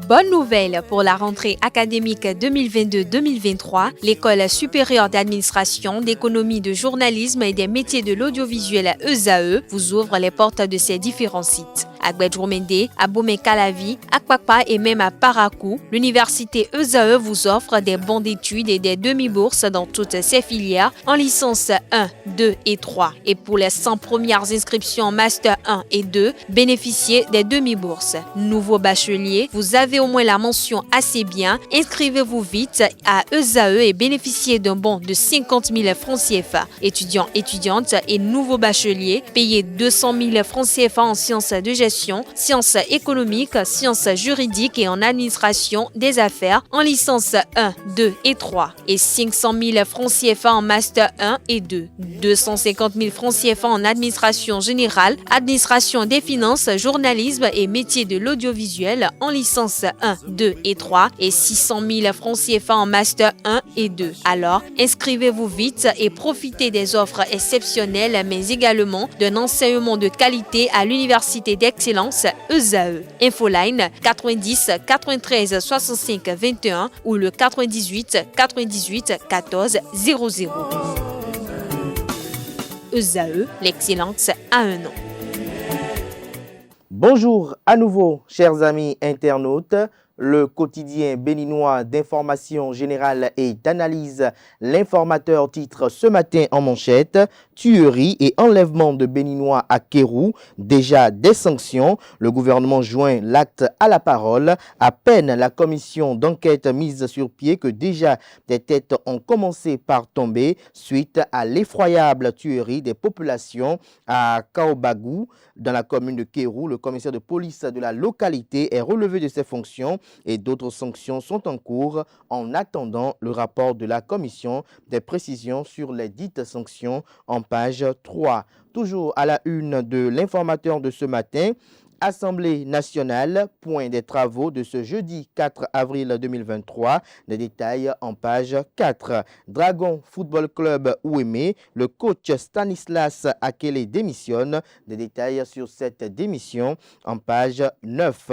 Bonne nouvelle pour la rentrée académique 2022-2023, l'École supérieure d'administration, d'économie, de journalisme et des métiers de l'audiovisuel ESAE vous ouvre les portes de ses différents sites. À Gbedjomende, à Bomé-Calavi, à Kpakpa et même à Parakou, l'université ESAE vous offre des bons d'études et des demi-bourses dans toutes ses filières en licence 1, 2 et 3. Et pour les 100 premières inscriptions en master 1 et 2, bénéficiez des demi-bourses. Nouveau bachelier, vous avez au moins la mention assez bien. Inscrivez-vous vite à ESAE et bénéficiez d'un bon de 50 000 francs CFA. Étudiants, étudiantes et nouveaux bacheliers, payez 200 000 francs CFA en sciences de gestion, sciences économiques, sciences juridiques et en administration des affaires en licence 1, 2 et 3 et 500 000 francs CFA en master 1 et 2, 250 000 francs CFA en administration générale, administration des finances, journalisme et métiers de l'audiovisuel en licence 1, 2 et 3 et 600 000 francs CFA en master 1 et 2. Alors, inscrivez-vous vite et profitez des offres exceptionnelles mais également d'un enseignement de qualité à l'université d'excellence ESAE. Infoline 90 93 65 21 ou le 98 98 14 00. ESAE, l'excellence à un nom. Bonjour à nouveau, chers amis internautes. Le quotidien béninois d'information générale et d'analyse, l'informateur titre ce matin en manchette « Tuerie et enlèvement de Béninois à Kérou, déjà des sanctions ». Le gouvernement joint l'acte à la parole. À peine la commission d'enquête mise sur pied que déjà des têtes ont commencé par tomber suite à l'effroyable tuerie des populations à Kaobagou, dans la commune de Kérou. Le commissaire de police de la localité est relevé de ses fonctions et d'autres sanctions sont en cours en attendant le rapport de la commission. Des précisions sur les dites sanctions en page 3. Toujours à la une de l'informateur de ce matin, Assemblée nationale, point des travaux de ce jeudi 4 avril 2023. Des détails en page 4. Dragon Football Club Ouémé, le coach Stanislas Akele démissionne. Des détails sur cette démission en page 9.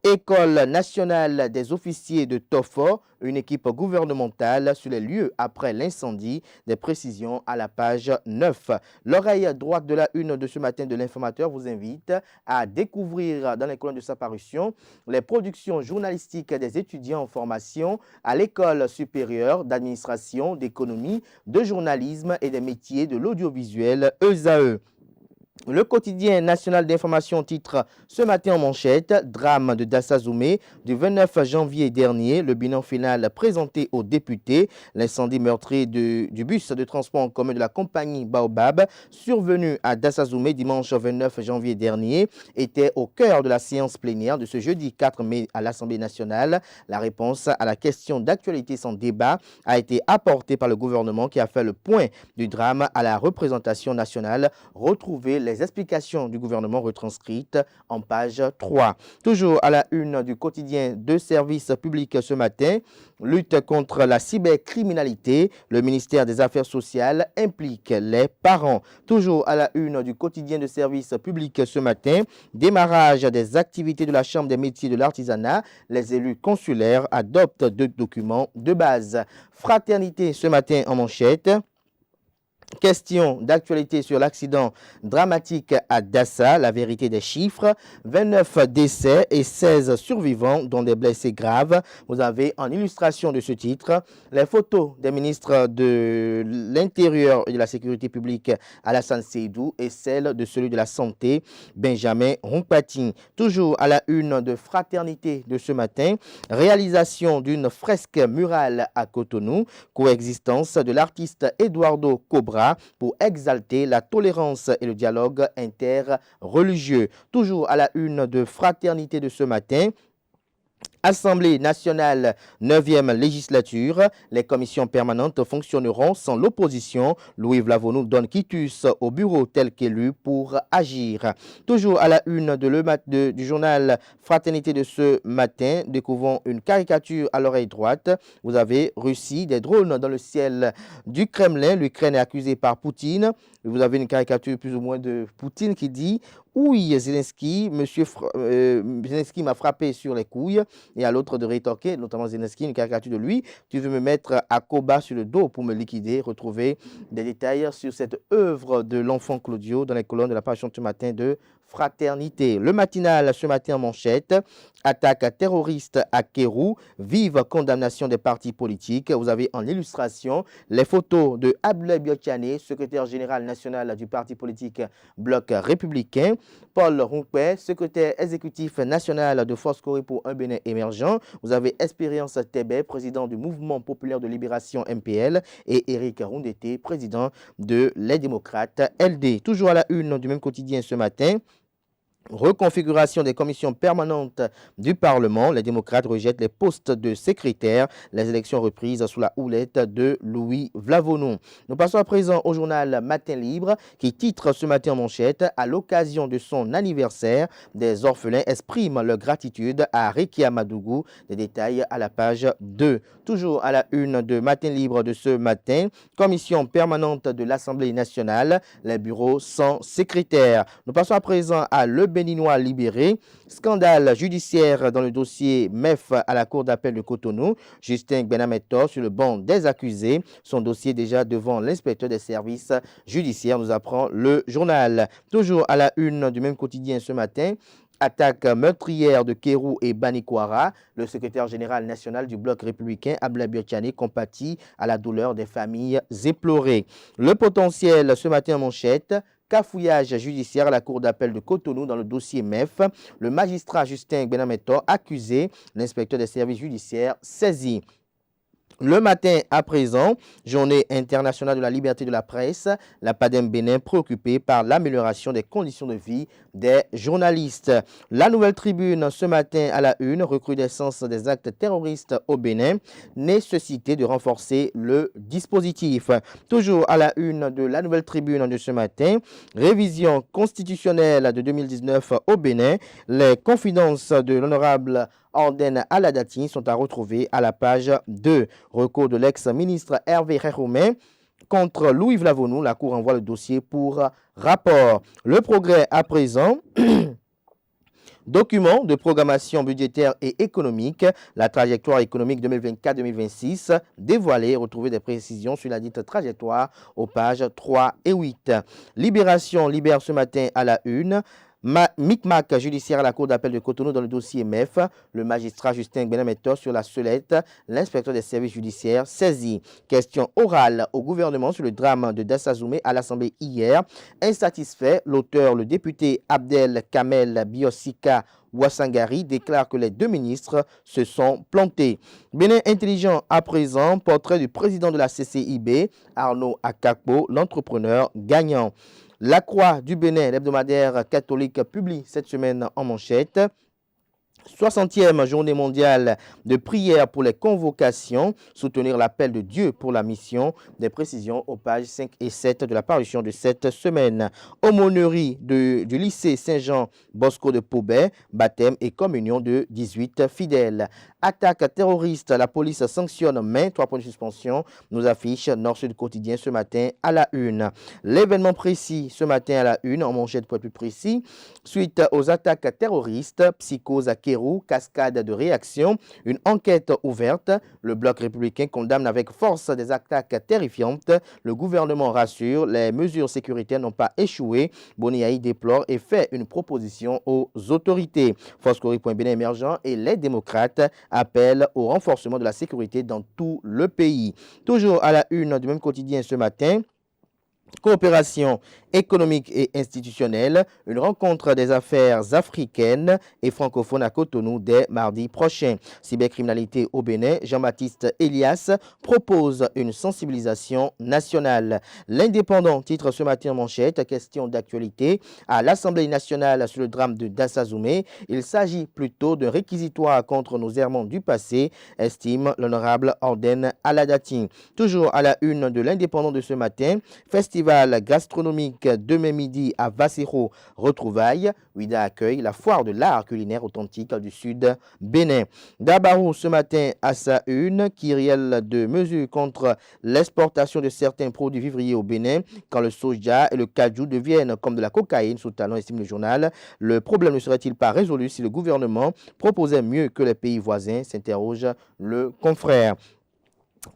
École nationale des officiers de Tofo, une équipe gouvernementale sur les lieux après l'incendie. Des précisions à la page 9. L'oreille droite de la une de ce matin de l'informateur vous invite à découvrir dans les colonnes de sa parution les productions journalistiques des étudiants en formation à l'École supérieure d'administration, d'économie, de journalisme et des métiers de l'audiovisuel ESAE. Le quotidien national d'information titre ce matin en manchette « Drame de Dassazoumé du 29 janvier dernier. Le bilan final présenté aux députés. L'incendie meurtrier du bus de transport en commun de la compagnie Baobab, survenu à Dassazoumé dimanche 29 janvier dernier, était au cœur de la séance plénière de ce jeudi 4 mai à l'Assemblée nationale. La réponse à la question d'actualité sans débat a été apportée par le gouvernement qui a fait le point du drame à la représentation nationale. Retrouvez les explications du gouvernement retranscrites en page 3. Toujours à la une du quotidien de service public ce matin, lutte contre la cybercriminalité, le ministère des Affaires sociales implique les parents. Toujours à la une du quotidien de service public ce matin, démarrage des activités de la Chambre des métiers de l'artisanat, les élus consulaires adoptent 2 documents de base. Fraternité ce matin en manchette. Question d'actualité sur l'accident dramatique à Dassa, la vérité des chiffres, 29 décès et 16 survivants dont des blessés graves. Vous avez en illustration de ce titre les photos des ministres de l'Intérieur et de la Sécurité publique Alassane Seydou et celles de celui de la Santé Benjamin Rompati. Toujours à la une de Fraternité de ce matin, réalisation d'une fresque murale à Cotonou, coexistence de l'artiste Eduardo Cobra pour exalter la tolérance et le dialogue interreligieux. Toujours à la une de Fraternité de ce matin, Assemblée nationale, 9e législature, les commissions permanentes fonctionneront sans l'opposition. Louis Vlavonou donne quitus au bureau tel qu'élu pour agir. Toujours à la une du journal Fraternité de ce matin, découvrons une caricature à l'oreille droite. Vous avez Russie, des drones dans le ciel du Kremlin. L'Ukraine est accusée par Poutine. Vous avez une caricature plus ou moins de Poutine qui dit oui, Zelensky, Zelensky m'a frappé sur les couilles, et à l'autre de rétorquer, notamment Zelensky, une caricature de lui, tu veux me mettre à combat sur le dos pour me liquider. Retrouver des détails sur cette œuvre de l'enfant Claudio dans les colonnes de la page ce matin de Fraternité. Le matinal ce matin en manchette, attaque terroriste à Kérou, vive condamnation des partis politiques. Vous avez en illustration les photos de Abdoulaye Biotchane, secrétaire général national du parti politique Bloc républicain, Paul Rompé, secrétaire exécutif national de Force Corée pour un Bénin émergent. Vous avez Espérance Tébé, président du Mouvement populaire de libération MPL, et Éric Roundété, président de Les démocrates LD. Toujours à la une du même quotidien ce matin. Reconfiguration des commissions permanentes du Parlement. Les démocrates rejettent les postes de secrétaire. Les élections reprises sous la houlette de Louis Vlavonou. Nous passons à présent au journal Matin Libre qui titre ce matin en manchette: à l'occasion de son anniversaire, des orphelins expriment leur gratitude à Rekia Madougou. Des détails à la page 2. Toujours à la une de Matin Libre de ce matin, commission permanente de l'Assemblée nationale, les bureaux sans secrétaire. Nous passons à présent à Le Béninois libéré. Scandale judiciaire dans le dossier MEF à la Cour d'appel de Cotonou. Justin Benametor sur le banc des accusés. Son dossier déjà devant l'inspecteur des services judiciaires, nous apprend le journal. Toujours à la une du même quotidien ce matin. Attaque meurtrière de Kérou et Banikwara. Le secrétaire général national du Bloc républicain, Abdoulaye Biotchane, compatit à la douleur des familles éplorées. Le potentiel ce matin en manchette. Cafouillage judiciaire à la Cour d'appel de Cotonou dans le dossier MEF. Le magistrat Justin Benametor accusé, l'inspecteur des services judiciaires saisi. Le matin à présent, journée internationale de la liberté de la presse, la PADEM Bénin préoccupée par l'amélioration des conditions de vie des journalistes. La Nouvelle Tribune ce matin à la une, recrudescence des actes terroristes au Bénin, nécessité de renforcer le dispositif. Toujours à la une de la Nouvelle Tribune de ce matin, révision constitutionnelle de 2019 au Bénin, les confidences de l'honorable Orden Aladati sont à retrouver à la page 2. Recours de l'ex-ministre Hervé Réromain contre Louis Vlavonou. La Cour envoie le dossier pour rapport. Le Progrès à présent. Document de programmation budgétaire et économique, la trajectoire économique 2024-2026, dévoilé, retrouver des précisions sur la dite trajectoire aux pages 3 et 8. Libération libère ce matin à la une. Micmac judiciaire à la Cour d'appel de Cotonou dans le dossier MEF. Le magistrat Justin Benametor sur la sellette. L'inspecteur des services judiciaires saisi. Question orale au gouvernement sur le drame de Dassazoumé à l'Assemblée hier. Insatisfait, l'auteur, le député Abdel Kamel Biosika Ouassangari, déclare que les deux ministres se sont plantés. Bénin intelligent à présent, portrait du président de la CCIB, Arnaud Akakpo, l'entrepreneur gagnant. La Croix du Bénin, l'hebdomadaire catholique, publie cette semaine en manchette. 60e journée mondiale de prière pour les convocations, soutenir l'appel de Dieu pour la mission. Des précisions aux pages 5 et 7 de la parution de cette semaine. Aumônerie du lycée Saint-Jean Bosco de Pobet, baptême et communion de 18 fidèles. Attaque terroriste, la police sanctionne mais 3 points de suspension, nous affiche Nord-Sud Quotidien ce matin à la une. L'événement précis ce matin à la une, en manchette pour être plus précis, suite aux attaques terroristes, psychose à Kérou, cascade de réactions, une enquête ouverte. Le Bloc républicain condamne avec force des attaques terrifiantes. Le gouvernement rassure, les mesures sécuritaires n'ont pas échoué. Boniaï déplore et fait une proposition aux autorités. Force Corée.Bénin émergent et les démocrates appellent au renforcement de la sécurité dans tout le pays. Toujours à la une du même quotidien ce matin. Coopération économique et institutionnelle, une rencontre des affaires africaines et francophones à Cotonou dès mardi prochain. Cybercriminalité au Bénin, Jean-Baptiste Elias propose une sensibilisation nationale. L'Indépendant titre ce matin en manchette, question d'actualité à l'Assemblée nationale sur le drame de Dassazoumé. Il s'agit plutôt d'un réquisitoire contre nos errements du passé, estime l'honorable Orden Aladati. Toujours à la une de l'Indépendant de ce matin, festival festival gastronomique demain midi à Vassero retrouvailles. Ouida accueille la foire de l'art culinaire authentique du Sud Bénin. Dabarou ce matin à sa une, kyrielle de mesures contre l'exportation de certains produits vivriers au Bénin quand le soja et le cajou deviennent comme de la cocaïne sous talon, estime le journal. Le problème ne serait-il pas résolu si le gouvernement proposait mieux que les pays voisins, s'interroge le confrère.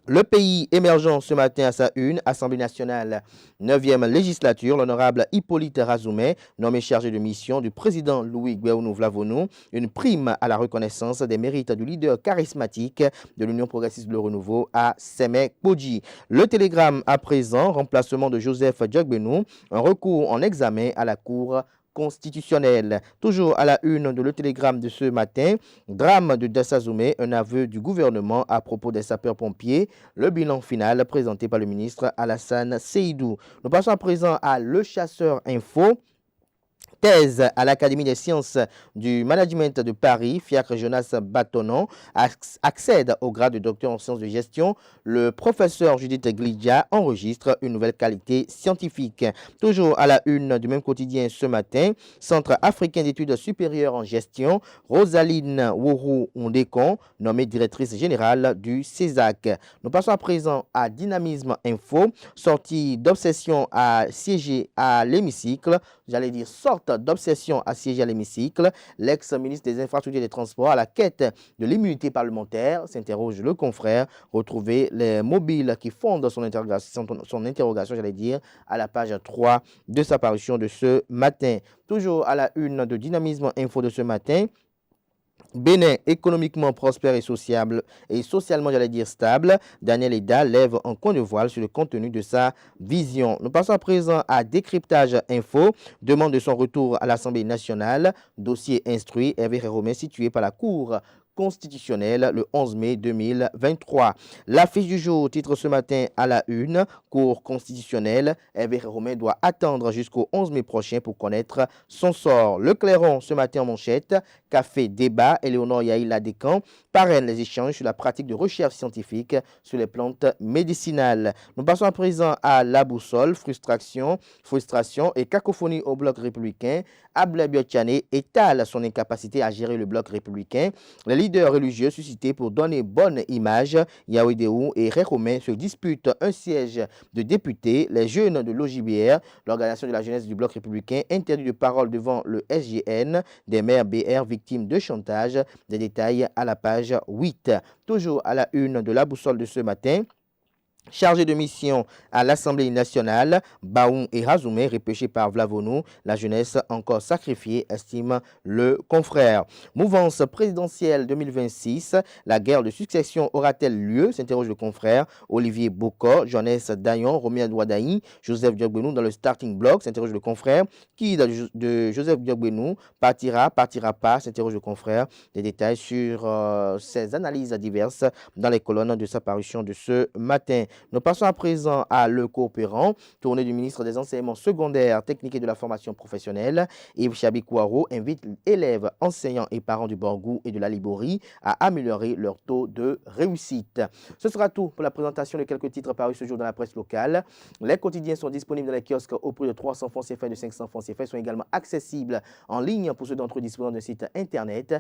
Le pays émergent ce matin à sa une, Assemblée nationale, 9e législature, l'honorable Hippolyte Razoumet, nommé chargé de mission du président Louis Guéounou Vlavonou, une prime à la reconnaissance des mérites du leader charismatique de l'Union progressiste Le Renouveau à Semek Bodji. Le télégramme à présent, remplacement de Joseph Diogbenou, un recours en examen à la Cour constitutionnelle. Toujours à la une de Le Télégramme de ce matin, drame de Dassazoumé, un aveu du gouvernement à propos des sapeurs-pompiers, le bilan final présenté par le ministre Alassane Seydou. Nous passons à présent à Le Chasseur Info. Thèse à l'Académie des sciences du management de Paris, Fiacre Jonas Batonon accède au grade de docteur en sciences de gestion. Le professeur Judith Glidja enregistre une nouvelle qualité scientifique. Toujours à la une du même quotidien ce matin, Centre africain d'études supérieures en gestion, Rosaline Wourou Ondekon, nommée directrice générale du CESAC. Nous passons à présent à Dynamisme Info, sortie d'obsession à siéger à l'hémicycle, j'allais dire sorte d'obsession à siéger à l'hémicycle. L'ex-ministre des Infrastructures et des Transports à la quête de l'immunité parlementaire, s'interroge le confrère. Retrouvez les mobiles qui fondent son interrogation, j'allais dire, à la page 3 de sa parution de ce matin. Toujours à la une de Dynamisme Info de ce matin. Bénin, économiquement prospère et socialement, j'allais dire, stable. Daniel Eda lève un coin de voile sur le contenu de sa vision. Nous passons à présent à Décryptage Info. Demande de son retour à l'Assemblée nationale. Dossier instruit. Hervé Romain situé par la Cour constitutionnelle le 11 mai 2023. L'affiche du jour titre ce matin à la une, Cour constitutionnelle, Hervé Romain doit attendre jusqu'au 11 mai prochain pour connaître son sort. Le Clairon ce matin en manchette, Café débat, Éléonore Yaïla Descamps parraine les échanges sur la pratique de recherche scientifique sur les plantes médicinales. Nous passons à présent à La Boussole, frustration et cacophonie au bloc républicain. Ablé Biotiané étale son incapacité à gérer le bloc républicain. Les leaders religieux suscités pour donner bonne image, Yaouidéou et Réromain se disputent un siège de député. Les jeunes de l'OJBR, l'organisation de la jeunesse du bloc républicain, interdit de parole devant le SGN, des maires BR victimes de chantage. Des détails à la page 8. Toujours à la une de La Boussole de ce matin. Chargé de mission à l'Assemblée nationale, Baoum et Razoumé repêchés par Vlavonou, la jeunesse encore sacrifiée, estime le confrère. Mouvance présidentielle 2026, la guerre de succession aura-t-elle lieu, s'interroge le confrère. Olivier Bocor, Joannès Dayon, Romien Douadaï, Joseph Diogbenou dans le starting block, s'interroge le confrère. Qui de Joseph Diogbenou partira pas, s'interroge le confrère. Des détails sur ces analyses diverses dans les colonnes de sa parution de ce matin. Nous passons à présent à Le Coopérant, tournée du ministre des Enseignements secondaires, techniques et de la formation professionnelle. Yves Chabikouaro invite élèves, enseignants et parents du Borgou et de la Liborie à améliorer leur taux de réussite. Ce sera tout pour la présentation de quelques titres parus ce jour dans la presse locale. Les quotidiens sont disponibles dans les kiosques au prix de 300 francs CFA et de 500 francs CFA. Ils sont également accessibles en ligne pour ceux d'entre eux disposant d'un site internet.